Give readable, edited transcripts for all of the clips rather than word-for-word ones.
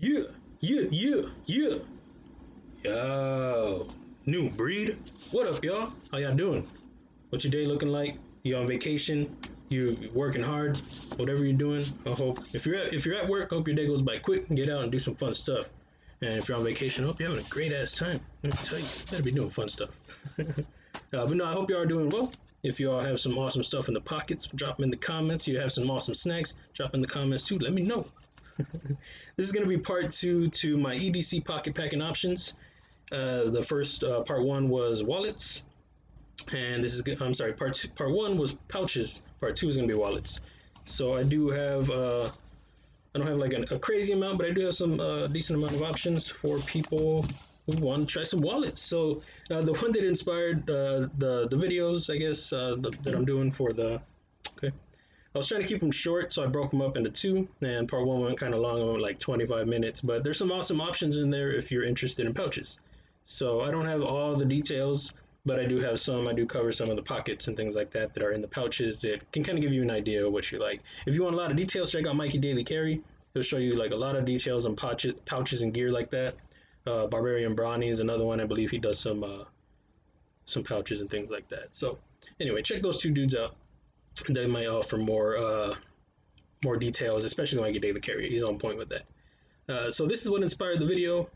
Yeah, yeah. Yo, new breed. What up, y'all? How y'all doing? What's your day looking like? You on vacation? You working hard? Whatever you're doing, I hope if you're at work, I hope your day goes by quick and get out and do some fun stuff. And if you're on vacation, I hope you're having a great ass time. Let me tell you, you better be doing fun stuff. But no, I hope you are doing well. If you all have some awesome stuff in the pockets, drop them in the comments. You have some awesome snacks, drop in the comments too. Let me know. This is going to be part two to my EDC Pocket Packin Options. The first part one was wallets, and this is I'm sorry. Part one was pouches. Part two is going to be wallets. So I do have I don't have like a crazy amount, but I do have some decent amount of options for people who want to try some wallets. So the one that inspired the videos, I guess, that I'm doing for the okay. I was trying to keep them short, so I broke them up into two, and part one went kind of long, went like 25 minutes, but there's some awesome options in there if you're interested in pouches. So I don't have all the details, but I do have some. I do cover some of the pockets and things like that that are in the pouches that can kind of give you an idea of what you like. If you want a lot of details, check out Mikey Daily Carry. He'll show you like a lot of details on pouches and gear like that. Barbarian Brawny is another one. I believe he does some pouches and things like that. So anyway, check those two dudes out. They might offer more details, especially when I get David Carey. He's on point with that. So this is what inspired the video.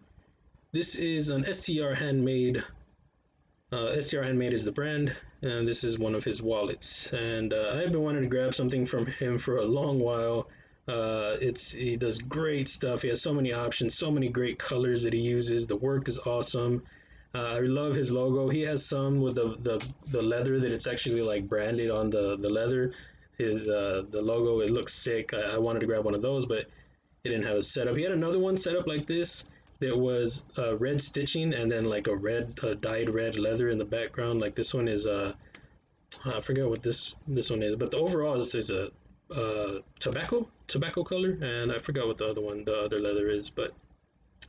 This is an Str Handmade. Str Handmade is the brand, and this is one of his wallets. And I've been wanting to grab something from him for a long while. He does great stuff. He has so many options, so many great colors that he uses. The work is awesome. I love his logo. He has some with the leather that it's actually like branded on the leather. His the logo, it looks sick. I wanted to grab one of those, but it didn't have a setup. He had another one set up like this that was red stitching and then like a red dyed red leather in the background. Like this one is I forget what this one is, but the overall is a tobacco color, and I forgot what the other leather is, but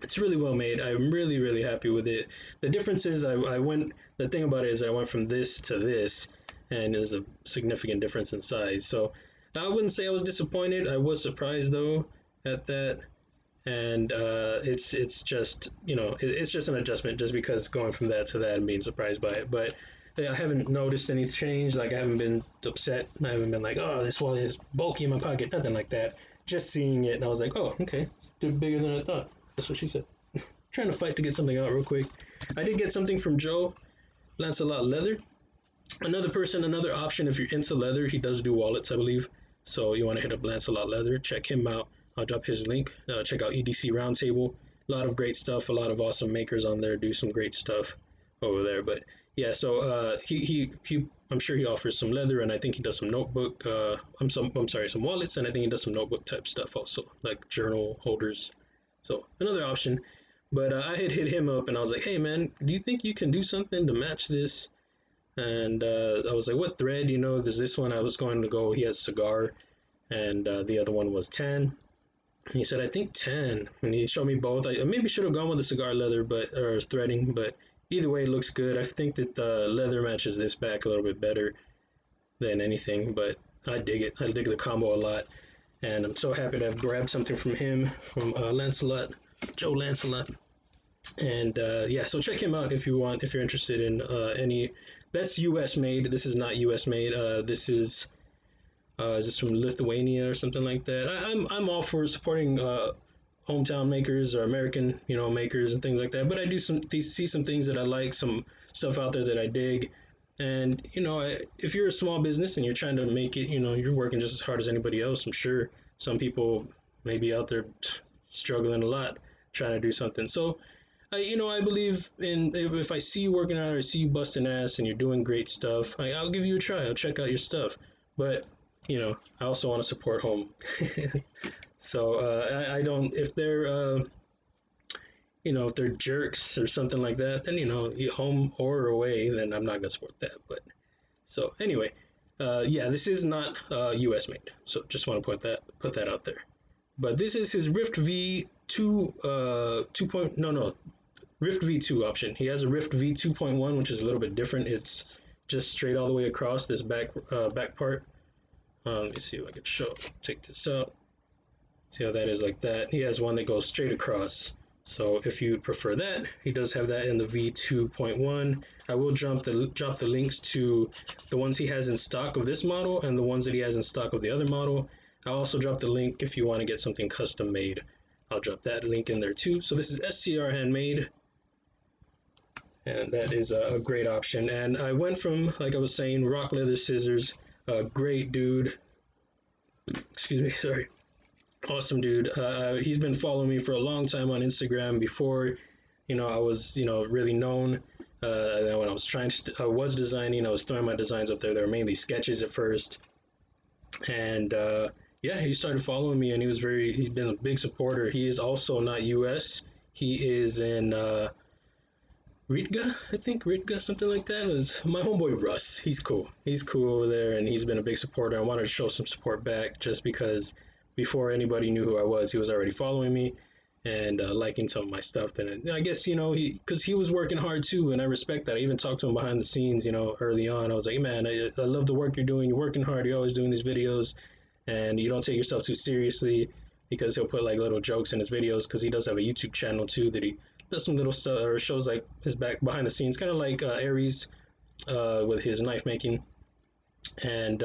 it's really well made. I'm really happy with it. The difference is the thing about it is I went from this to this, and there's a significant difference in size. So I wouldn't say I was disappointed. I was surprised though at that, and it's just it's just an adjustment just because going from that to that and being surprised by it. But I haven't noticed any change. Like I haven't been upset. I haven't been like, oh, this wallet is bulky in my pocket. Nothing like that. Just seeing it, and I was like, oh, okay, it's bigger than I thought. That's what she said. Trying to fight to get something out real quick. I did get something from Joe, Lancelot Leather. Another option if you're into leather. He does do wallets, I believe. So you want to hit up Lancelot Leather. Check him out. I'll drop his link. Check out EDC Roundtable. A lot of great stuff. A lot of awesome makers on there do some great stuff over there. But yeah, so he I'm sure he offers some leather, and I think he does some notebook. Some wallets, and I think he does some notebook type stuff also, like journal holders. So another option. But I had hit him up and I was like, hey man, do you think you can do something to match this? And I was like, what thread? Because this one I was going to go, he has cigar, and the other one was tan. And he said, I think tan. And he showed me both. I maybe should have gone with the cigar leather, or threading, but either way, it looks good. I think that the leather matches this back a little bit better than anything, but I dig it. I dig the combo a lot. And I'm so happy to have grabbed something from him, from Joe Lancelot. And yeah, so check him out if you're interested in any. That's U.S. made. This is not U.S. made. This is this from Lithuania or something like that. I'm all for supporting hometown makers or American makers and things like that. But I do see some things that I like, some stuff out there that I dig. And if you're a small business and you're trying to make it, you're working just as hard as anybody else. I'm sure some people may be out there struggling a lot trying to do something. So I believe in, if I see you working out or I see you busting ass and you're doing great stuff, I'll give you a try. I'll check out your stuff. But I also want to support home. So I don't, if they're if they're jerks or something like that, then home or away, then I'm not gonna support that. But so anyway, yeah, this is not U.S. made. So just want to put that out there. But this is his Rift V2 Rift V2 option. He has a Rift V2.1, which is a little bit different. It's just straight all the way across this back part. Let me see if I can take this out. See how that is like that. He has one that goes straight across. So if you prefer that, he does have that in the V2.1. I will drop the links to the ones he has in stock of this model and the ones that he has in stock of the other model. I'll also drop the link if you want to get something custom made. I'll drop that link in there too. So this is Strr Handmade, and that is a great option. And I went from, like I was saying, rock leather scissors, a great dude. Excuse me, sorry. Awesome dude. He's been following me for a long time on Instagram before, I was, really known. When I was designing, I was throwing my designs up there. They were mainly sketches at first. And yeah, he started following me, and he's been a big supporter. He is also not US. He is in Riga, I think, Riga, something like that. It was my homeboy Russ. He's cool. He's cool over there, and he's been a big supporter. I wanted to show some support back just because before anybody knew who I was, he was already following me and liking some of my stuff. Then I guess, because he was working hard too, and I respect that. I even talked to him behind the scenes, early on. I was like, hey, man, I love the work you're doing. You're working hard. You're always doing these videos, and you don't take yourself too seriously, because he'll put like little jokes in his videos, because he does have a YouTube channel too that he does some little stuff or shows like his back behind the scenes, kind of like Aries with his knife making. And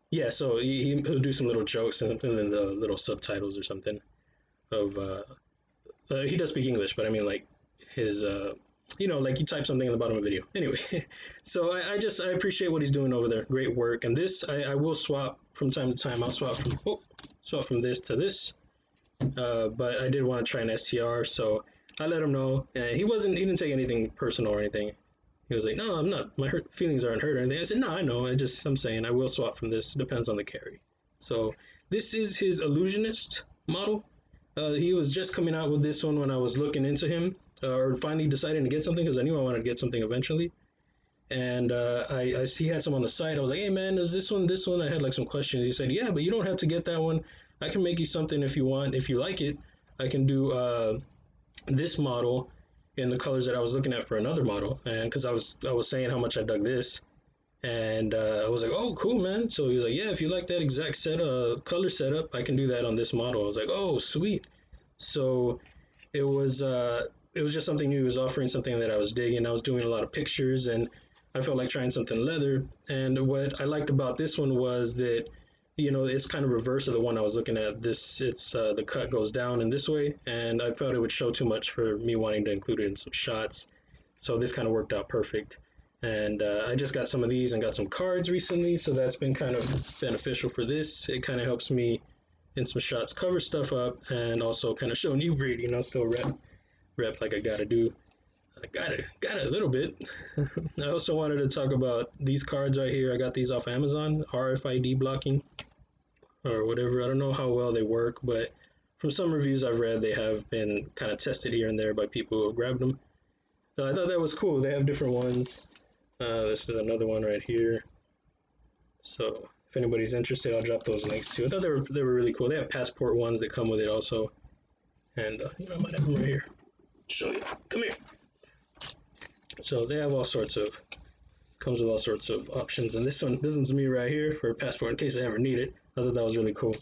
yeah, so he'll do some little jokes and then the little subtitles or something of he does speak English, but I mean like his like he types something in the bottom of the video. Anyway, so I appreciate what he's doing over there. Great work. And this I will swap from time to time. I'll swap from this to this. But I did want to try an STR, so I let him know. He didn't take anything personal or anything. He was like, no, I'm not, my feelings aren't hurt or anything. I said, no, I know, I'm saying I will swap from this. Depends on the carry. So this is his Illusionist model. He was just coming out with this one when I was looking into him, or finally deciding to get something, because I knew I wanted to get something eventually. And I he had some on the site. I was like, hey man, is this one? I had like some questions. He said, yeah, but you don't have to get that one. I can make you something if you want. If you like it, I can do this model in the colors that I was looking at for another model. And because I was saying how much I dug this, and I was like, oh, cool, man. So he was like, yeah, if you like that exact color setup, I can do that on this model. I was like, oh, sweet. So it was just something new. He was offering something that I was digging. I was doing a lot of pictures, and I felt like trying something leather. And what I liked about this one was that, it's kind of reverse of the one I was looking at. It's the cut goes down in this way, and I felt it would show too much for me wanting to include it in some shots. So this kind of worked out perfect. And I just got some of these and got some cards recently, so that's been kind of beneficial for this. It kind of helps me in some shots cover stuff up, and also kind of show new breed, still rep like I gotta do. I got a little bit. I also wanted to talk about these cards right here. I got these off Amazon, RFID blocking or whatever. I don't know how well they work, but from some reviews I've read, they have been kind of tested here and there by people who have grabbed them. So I thought that was cool. They have different ones. This is another one right here. So if anybody's interested, I'll drop those links too. I thought they were really cool. They have passport ones that come with it also, and I might have them right here. Show you. Come here. So they have comes with all sorts of options, and this one's me right here for a passport in case I ever need it. I thought that was really cool.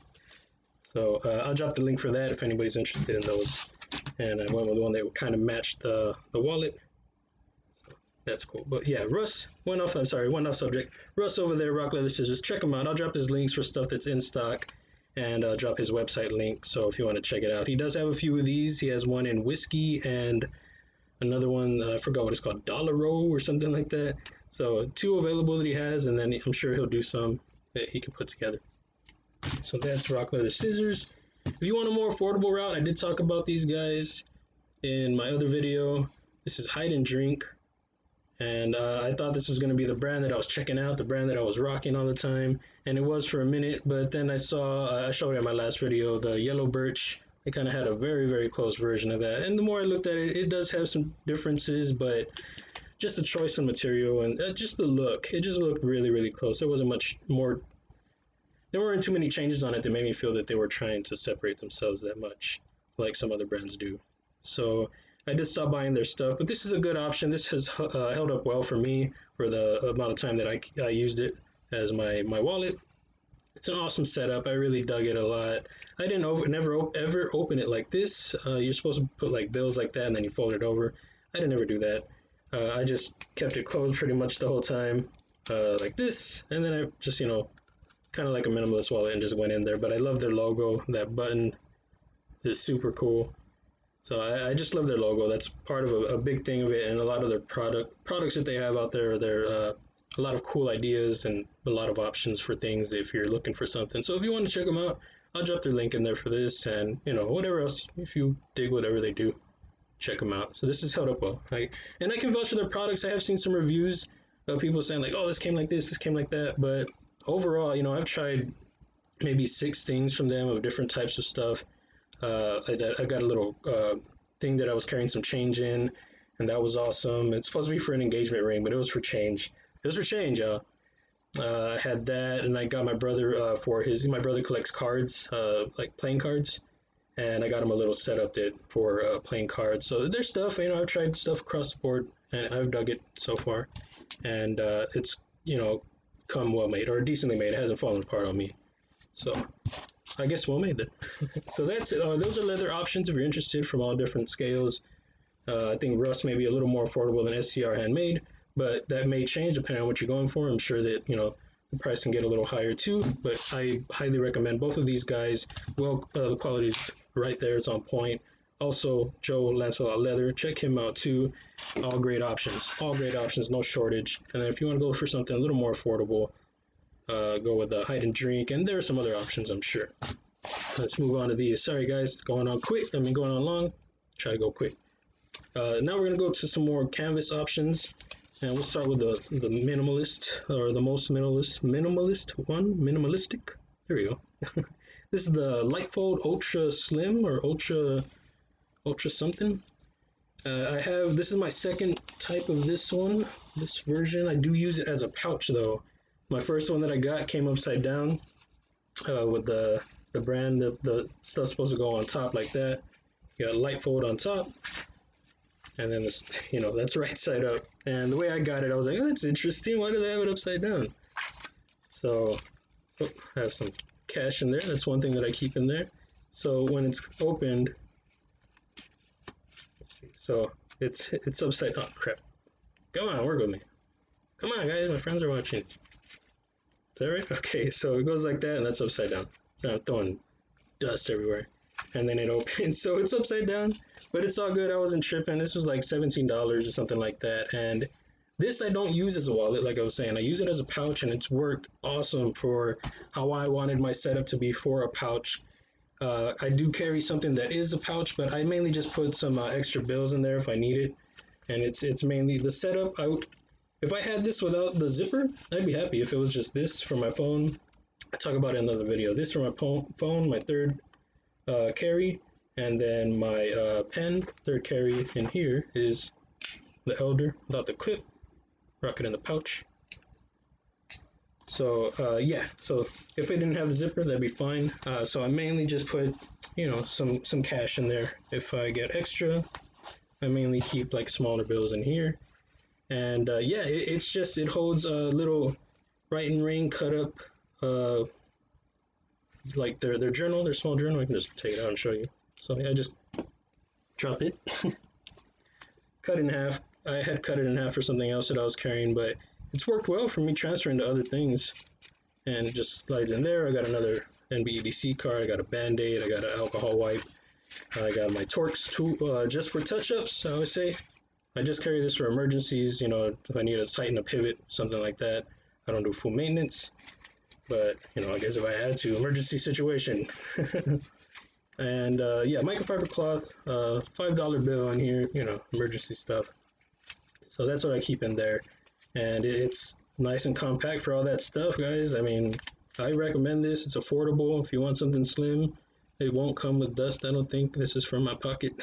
So I'll drop the link for that if anybody's interested in those. And I went with one that kind of matched the wallet. So that's cool. But yeah, Russ went off subject. Russ over there, Rock Leather Scissors. Check him out. I'll drop his links for stuff that's in stock, and I'll drop his website link. So if you want to check it out, he does have a few of these. He has one in whiskey and another one, I forgot what it's called, Dollaro or something like that. So 2 available that he has, and then I'm sure he'll do some that he can put together. So that's Rock Leather Scissors. If you want a more affordable route, I did talk about these guys in my other video. This is Hide and Drink, and I thought this was going to be the brand that I was checking out, the brand that I was rocking all the time, and it was for a minute, but then I showed it in my last video, the yellow birch. It kind of had a very, very close version of that, and the more I looked at it, it does have some differences, but just the choice of material and just the look, it just looked really, really close. There wasn't much more. There weren't too many changes on it that made me feel that they were trying to separate themselves that much, like some other brands do. So I did stop buying their stuff, but this is a good option. This has held up well for me for the amount of time that I used it as my wallet. It's an awesome setup. I really dug it a lot. I didn't ever open it like this. You're supposed to put like bills like that and then you fold it over. I didn't ever do that. I just kept it closed pretty much the whole time, like this, and then I just, you know, kind of like a minimalist wallet and just went in there. But I love their logo. That button is super cool. So I just love their logo. That's part of a big thing of it, and a lot of their products that they have out there. They're a lot of cool ideas and a lot of options for things if you're looking for something. So if you want to check them out, I'll drop their link in there for this, and you know, whatever else, if you dig whatever they do, check them out. So this is held up well. And I can vouch for their products. I have seen some reviews of people saying like, oh, this came like this came like that, but overall, you know, I've tried maybe 6 things from them of different types of stuff. I got a little thing that I was carrying some change in, and that was awesome. It's supposed to be for an engagement ring, but it was for change. It was for change, y'all. I had that, and I got my brother for his. My brother collects cards, like playing cards, and I got him a little setup that for playing cards. So there's stuff. You know, I've tried stuff across the board, and I've dug it so far, and it's, you know, come well made or decently made. It hasn't fallen apart on me. So I guess well made then. So that's it. Those are leather options if you're interested, from all different scales. I think Rust may be a little more affordable than Str Handmade, but that may change depending on what you're going for. I'm sure that, you know, the price can get a little higher too, but I highly recommend both of these guys. Well, the quality is right there. It's on point. Also, Joe Lancelot Leather, check him out too. All great options, no shortage. And then if you want to go for something a little more affordable, go with the Hide and Drink, and there are some other options, I'm sure. Let's move on to these. Sorry guys, going on long. Try to go quick. Now we're gonna go to some more canvas options, and we'll start with the minimalist, or the most minimalistic. There we go. This is the Lightfold Ultra Slim, or Ultra something. This is my second type of this one, this version. I do use it as a pouch though. My first one that I got came upside down, with the brand, the stuff's supposed to go on top like that. You got a light fold on top, and then this, you know, that's right side up. And the way I got it, I was like, oh, that's interesting. Why do they have it upside down? So, oh, I have some cash in there. That's one thing that I keep in there. So when it's opened, let's see. So it's upside. Oh crap! Come on, work with me. Come on, guys. My friends are watching. Is that right? Okay, so it goes like that, and that's upside down. So I'm throwing dust everywhere. And then it opens, so it's upside down, but it's all good. I wasn't tripping. This was like $17 or something like that. And this I don't use as a wallet, like I was saying. I use it as a pouch, and it's worked awesome for how I wanted my setup to be for a pouch. I do carry something that is a pouch, but I mainly just put some extra bills in there if I need it. And it's mainly the setup. If I had this without the zipper, I'd be happy. If it was just this for my phone, I talk about it in another video. This for my phone, my third carry, and then my pen, third carry in here is the Elder without the clip. Rock it in the pouch. So yeah, so if I didn't have the zipper, that'd be fine. So I mainly just put, you know, some cash in there. If I get extra, I mainly keep like smaller bills in here. And yeah, it holds a little writing ring cut up, like their journal, their small journal. I can just take it out and show you. So I just drop it, cut it in half. I had cut it in half for something else that I was carrying, but it's worked well for me transferring to other things. And it just slides in there. I got another nbedc card. I got a Band-Aid. I got an alcohol wipe. I got my Torx tool, just for touch-ups, I always say. I just carry this for emergencies, you know, if I need to tighten a pivot, something like that. I don't do full maintenance, but, you know, I guess if I had to, emergency situation. And, yeah, microfiber cloth, $5 bill in here, you know, emergency stuff. So that's what I keep in there. And it's nice and compact for all that stuff, guys. I mean, I recommend this. It's affordable. If you want something slim, it won't come with dust, I don't think. This is from my pocket,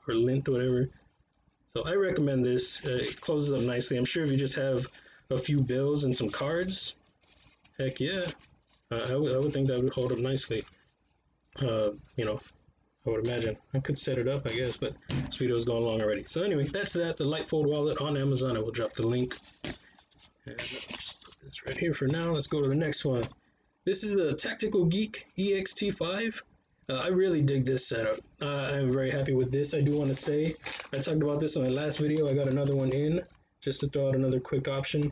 or lint, whatever. So I recommend this. It closes up nicely. I'm sure if you just have a few bills and some cards, heck yeah, I would think that would hold up nicely. You know, I would imagine. I could set it up, I guess, but this video is going long already. So anyway, that's that. The Lightfold wallet on Amazon. I will drop the link. And let's just put this right here for now. Let's go to the next one. This is the Tactical Geek EXT5. I really dig this setup. I'm very happy with this. I do want to say, I talked about this in my last video. I got another one in, just to throw out another quick option.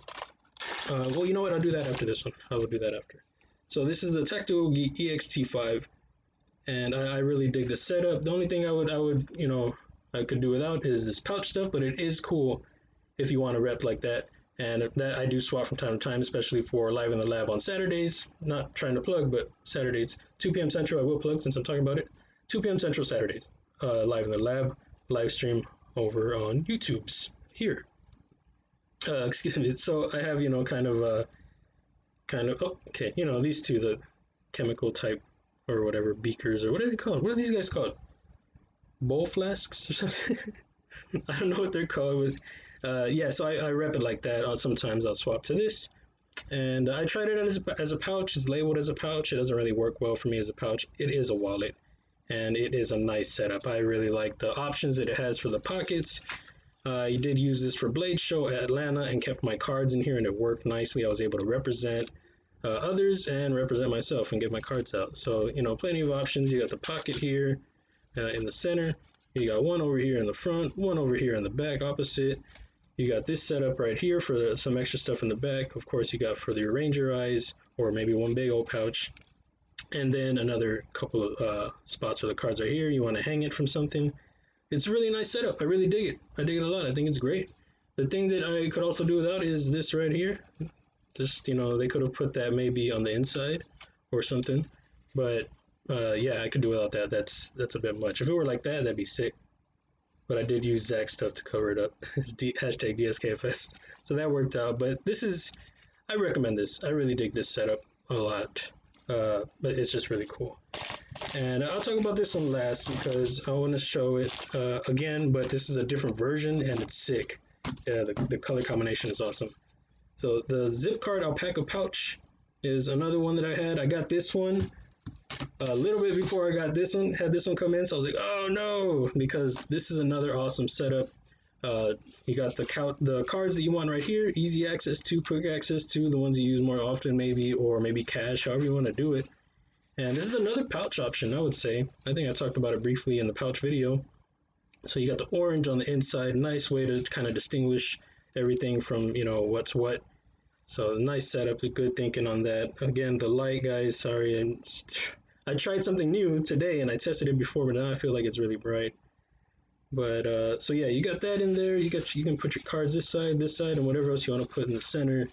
Well, you know what? I'll do that after this one. I will do that after. So this is the Tactical Geek EXT5, and I really dig the setup. The only thing I could do without is this pouch stuff, but it is cool if you want to rep like that. And that I do swap from time to time, especially for Live in the Lab on Saturdays. Not trying to plug, but Saturdays, 2 p.m. Central, I will plug since I'm talking about it. 2 p.m. Central Saturdays, Live in the Lab, live stream over on YouTube's here. Excuse me. So I have, oh, okay, these two, the chemical type or whatever, beakers, or what are they called? What are these guys called? Bowl flasks or something? I don't know what they're called. Yeah, so I rep it like that. Sometimes I'll swap to this. And I tried it as a pouch. It's labeled as a pouch. It doesn't really work well for me as a pouch. It is a wallet, and it is a nice setup. I really like the options that it has for the pockets. I did use this for Blade Show at Atlanta and kept my cards in here, and it worked nicely. I was able to represent others and represent myself and get my cards out. So, plenty of options. You got the pocket here in the center. You got one over here in the front, one over here in the back opposite. You got this setup right here for some extra stuff in the back. Of course, you got for the arranger eyes, or maybe one big old pouch. And then another couple of spots where the cards are here. You want to hang it from something. It's a really nice setup. I really dig it. I dig it a lot. I think it's great. The thing that I could also do without is this right here. Just, they could have put that maybe on the inside or something. But yeah, I could do without that. That's a bit much. If it were like that, that'd be sick. But I did use Zach's stuff to cover it up. It's hashtag DSKFS. So that worked out. But I recommend this. I really dig this setup a lot. But it's just really cool. And I'll talk about this one last because I want to show it again, but this is a different version and it's sick. Yeah, the color combination is awesome. So the ZipCard Alpaca pouch is another one that I had. I got this one a little bit before I got this one, had this one come in, so I was like, oh no, because this is another awesome setup. You got the cards that you want right here, easy access to, quick access to, the ones you use more often maybe, or maybe cash, however you want to do it. And this is another pouch option, I would say. I think I talked about it briefly in the pouch video. So you got the orange on the inside, nice way to kind of distinguish everything from, what's what. So nice setup, good thinking on that. Again, the light, guys, sorry, I tried something new today and I tested it before, but now I feel like it's really bright. But so yeah, you got that in there. You can put your cards this side, and whatever else you want to put in the center,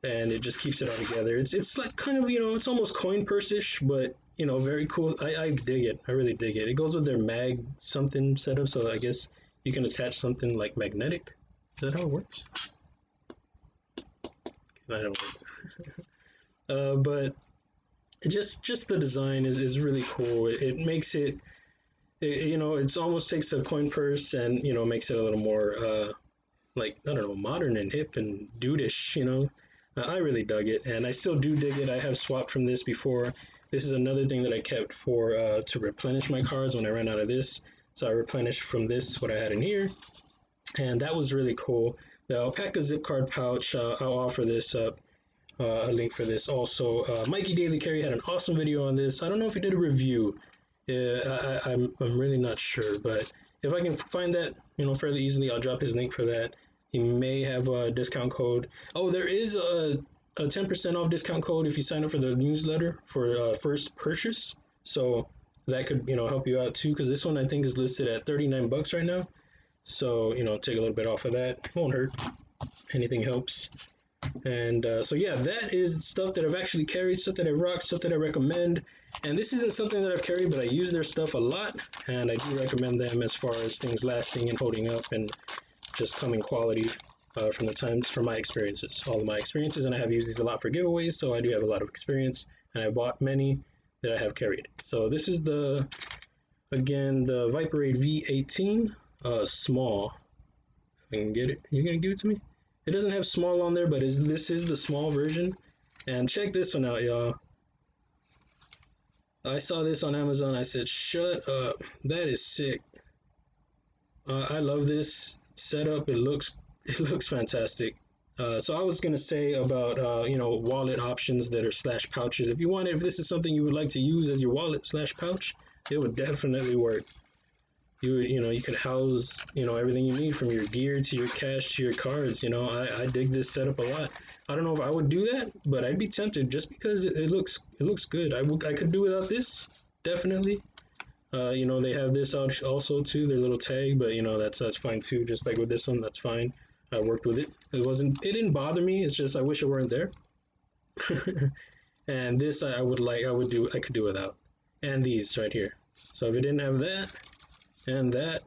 and it just keeps it all together. It's like kind of it's almost coin purse-ish, but very cool. I dig it. I really dig it. It goes with their mag something setup, so I guess you can attach something like magnetic. Is that how it works? I don't know. But just the design is really cool. It makes it almost takes a coin purse and makes it a little more like, I don't know, modern and hip and dude-ish. I really dug it, and I still do dig it. I have swapped from this before. This is another thing that I kept for to replenish my cards when I ran out of this. So I replenished from this what I had in here, and that was really cool. The Alpaca ZipCard pouch, I'll offer this up, a link for this also. Mikey Daily Carry had an awesome video on this. I don't know if he did a review. I'm really not sure, but if I can find that fairly easily, I'll drop his link for that. He may have a discount code. Oh, there is a 10% off discount code if you sign up for the newsletter for first purchase. So that could help you out too, because this one I think is listed at $39 right now. So take a little bit off of that. Won't hurt. Anything helps. And so yeah, that is stuff that I've actually carried, stuff that I rock, stuff that I recommend. And this isn't something that I've carried, but I use their stuff a lot, and I do recommend them as far as things lasting and holding up and just coming quality from my experiences, all of my experiences. And I have used these a lot for giveaways, so I do have a lot of experience, and I bought many that I have carried. So this is the Viperade V18 small. If I can get it, you're gonna give it to me? It doesn't have small on there, but this is the small version. And check this one out, y'all. I saw this on Amazon. I said, shut up. That is sick. I love this setup. It looks fantastic. So I was gonna say about wallet options that are slash pouches. If this is something you would like to use as your wallet slash pouch, it would definitely work. You could house everything you need from your gear to your cash to your cards. I dig this setup a lot. I don't know if I would do that, but I'd be tempted just because it looks good. I could do without this definitely. They have this out also too, their little tag, but that's fine too. Just like with this one, that's fine. I worked with it. It didn't bother me. It's just I wish it weren't there. And this I could do without. And these right here. So if it didn't have that and that,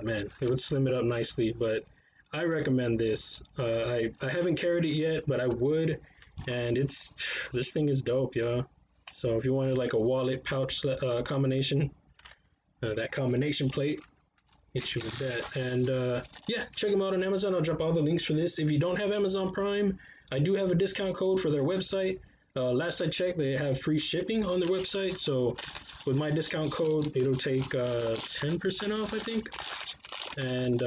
man, it would slim it up nicely. But I recommend this. I haven't carried it yet, but I would. And this thing is dope, y'all. So if you wanted like a wallet pouch combination, that combination plate, hit you with that. And yeah, check them out on Amazon. I'll drop all the links for this. If you don't have Amazon Prime, I do have a discount code for their website. Last I checked, they have free shipping on their website. So with my discount code, it'll take 10% off, I think. And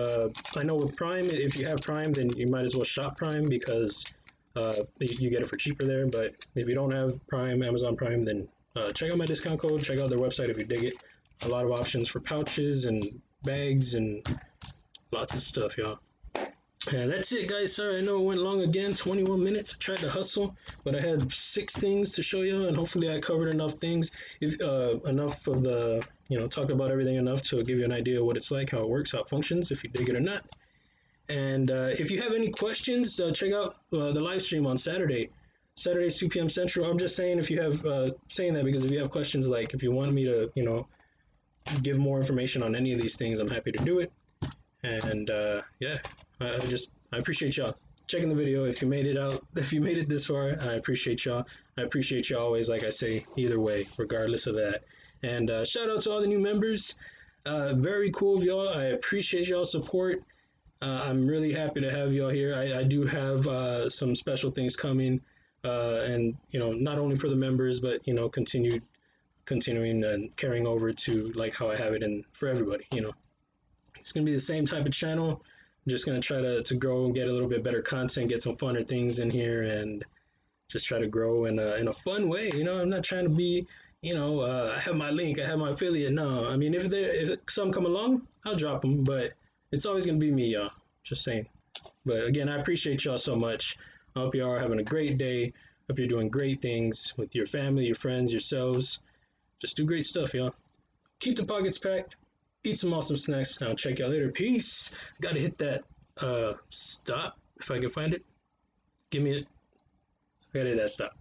I know with Prime, if you have Prime, then you might as well shop Prime because you get it for cheaper there. But if you don't have Prime, Amazon Prime, then check out my discount code. Check out their website if you dig it. A lot of options for pouches and bags and lots of stuff, y'all. And that's it, guys. Sorry, I know it went long again, 21 minutes. I tried to hustle, but I had 6 things to show you, and hopefully I covered enough things. If enough of the, talked about everything enough to give you an idea of what it's like, how it works, how it functions, if you dig it or not. And if you have any questions, check out the live stream on Saturday, 2 p.m. Central. I'm just saying if you have saying that because if you have questions, like if you want me to, give more information on any of these things, I'm happy to do it. And yeah, I appreciate y'all checking the video. If you made it this far, I appreciate y'all. I appreciate y'all always, like I say, either way, regardless of that. And shout out to all the new members. Very cool of y'all. I appreciate y'all support. I'm really happy to have y'all here. I do have some special things coming, and not only for the members, but continuing and carrying over to like how I have it and for everybody. It's gonna be the same type of channel. I'm just gonna try to grow and get a little bit better content, get some funner things in here, and just try to grow in a fun way. I'm not trying to be, I have my link, I have my affiliate. No, I mean if some come along, I'll drop them, but it's always gonna be me, y'all. Just saying. But again, I appreciate y'all so much. I hope y'all are having a great day. Hope you're doing great things with your family, your friends, yourselves. Just do great stuff, y'all. Keep the pockets packed. Eat some awesome snacks. I'll check y'all later. Peace. Gotta hit that stop if I can find it. Give me it. I gotta hit that stop.